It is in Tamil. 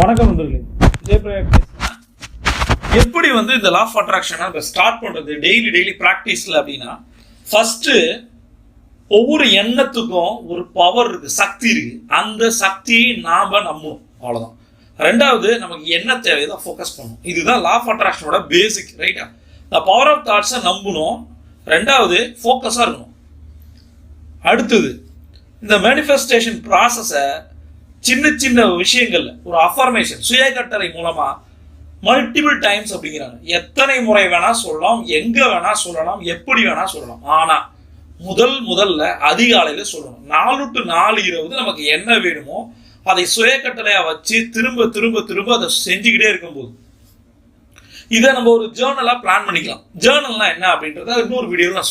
வணக்கம் நண்பர்களே, விஜயபிரகாஷ் பேசுறேன். எப்படி இந்த லா ஆஃப் அட்ராக்ஷனை ஸ்டார்ட் பண்றது டெய்லி ப்ராக்டிஸ்ல அப்படின்னா, ஃபர்ஸ்ட் ஒவ்வொரு எண்ணத்துக்கும் ஒரு பவர் இருக்கு, சக்தி இருக்கு. அந்த சக்தியை நாம நம்பணும், அவ்வளவுதான். ரெண்டாவது, நமக்கு என்ன தேவையோ ஃபோக்கஸ் பண்ணணும். இதுதான் லா ஆஃப் அட்ராக்ஷனோட பேசிக், ரைட்டா? இந்த பவர் ஆஃப் தாட்ஸை நம்பணும். ரெண்டாவது, ஃபோக்கஸா இருக்கணும். அடுத்தது, இந்த மேனிஃபெஸ்டேஷன் ப்ராசஸை சின்ன சின்ன விஷயங்கள்ல ஒரு அஃபர்மேஷன் சுய கட்டளை மூலமா மல்டிபிள் டைம்ஸ் அப்படிங்கிறாங்க. எத்தனை முறை வேணா சொல்லலாம், எங்க வேணா சொல்லலாம், எப்படி வேணா சொல்லலாம். ஆனா முதல்ல அதிகாலையில சொல்லணும். 4 to 4 நமக்கு என்ன வேணுமோ அதை சுய கட்டளையா வச்சு திரும்ப திரும்ப திரும்ப அதை செஞ்சுக்கிட்டே இருக்கும்போது இதை நம்ம ஒரு ஜேர்னலா பிளான் பண்ணிக்கலாம். ஜேர்னல்னா என்ன அப்படின்றத இன்னொரு வீடியோல நான்